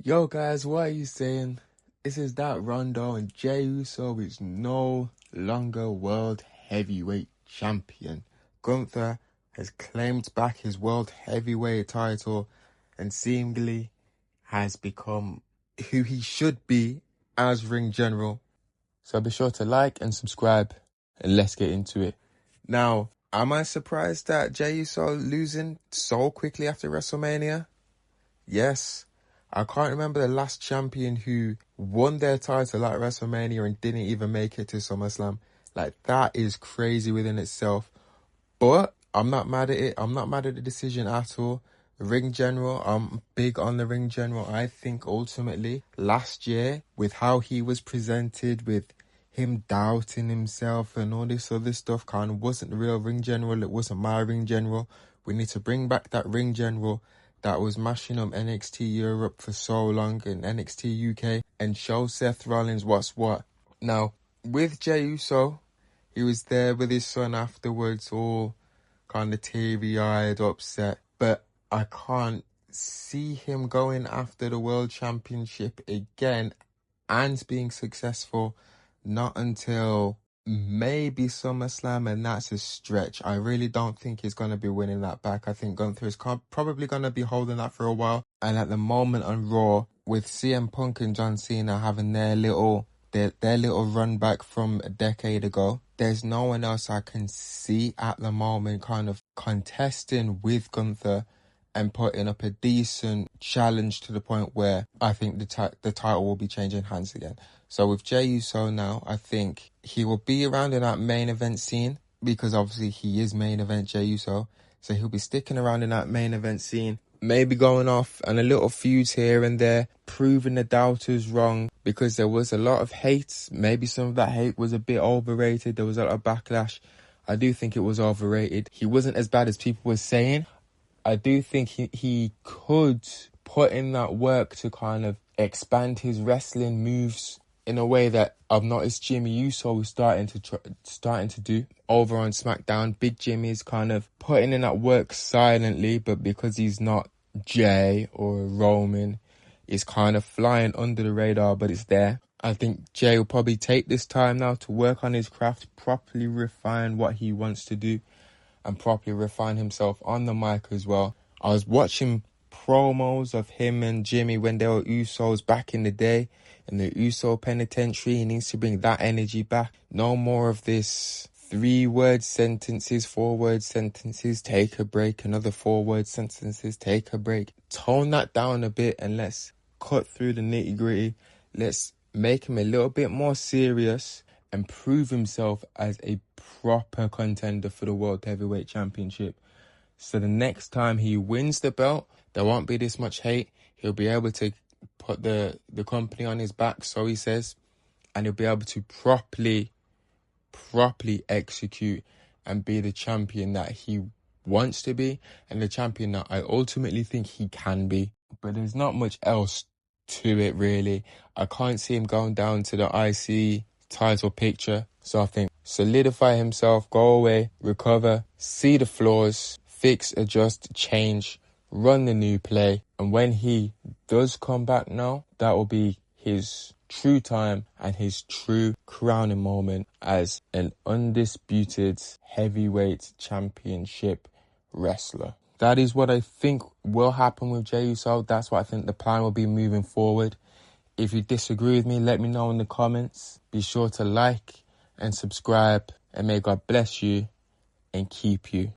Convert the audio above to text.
Yo guys, what are you saying? This is that Ronndo, and Jey Uso is no longer world heavyweight champion. Gunther has claimed back his world heavyweight title and seemingly has become who he should be as ring general. So be sure to like and subscribe and let's get into it. Now, am I surprised that Jey Uso losing so quickly after WrestleMania? Yes. I can't remember the last champion who won their title at WrestleMania and didn't even make it to SummerSlam. Like, that is crazy within itself. But I'm not mad at it. I'm not mad at the decision at all. Ring General, I'm big on the Ring General. I think ultimately last year, with how he was presented, with him doubting himself and all this other stuff, kind of wasn't the real Ring General. It wasn't my Ring General. We need to bring back that Ring General that was mashing up NXT Europe for so long and NXT UK and show Seth Rollins what's what. Now, with Jey Uso, he was there with his son afterwards, all kind of teary-eyed, upset. But I can't see him going after the World Championship again and being successful, not until maybe SummerSlam, and that's a stretch. I really don't think he's going to be winning that back. I think Gunther is probably going to be holding that for a while. And at the moment on Raw, with CM Punk and John Cena having their little run back from a decade ago, there's no one else I can see at the moment kind of contesting with Gunther and putting up a decent challenge to the point where I think the title will be changing hands again. So with Jey Uso now, I think he will be around in that main event scene because obviously he is main event Jey Uso. So he'll be sticking around in that main event scene, maybe going off and a little feuds here and there, proving the doubters wrong because there was a lot of hate. Maybe some of that hate was a bit overrated. There was a lot of backlash. I do think it was overrated. He wasn't as bad as people were saying. I do think he could put in that work to kind of expand his wrestling moves in a way that I've noticed Jimmy Uso was starting to do over on SmackDown. Big Jimmy's kind of putting in that work silently, but because he's not Jey or Roman, he's kind of flying under the radar, but it's there. I think Jey will probably take this time now to work on his craft, properly refine what he wants to do, and properly refine himself on the mic as well. I was watching promos of him and Jimmy when they were Usos back in the day in the Uso penitentiary. He needs to bring that energy back. No more of this 3-word sentences, 4-word sentences, take a break, another 4-word sentences, take a break. Tone that down a bit and let's cut through the nitty-gritty. Let's make him a little bit more serious and prove himself as a proper contender for the World Heavyweight Championship. So the next time he wins the belt, there won't be this much hate. He'll be able to put the company on his back, so he says, and he'll be able to properly execute and be the champion that he wants to be and the champion that I ultimately think he can be. But there's not much else to it, really. I can't see him going down to the IC title picture. So I think solidify himself, go away, recover, see the flaws, fix, adjust, change, run the new play. And when he does come back now, that will be his true time and his true crowning moment as an undisputed heavyweight championship wrestler. That is what I think will happen with Jey Uso. That's what I think the plan will be moving forward. If you disagree with me, let me know in the comments. Be sure to like and subscribe, and may God bless you and keep you.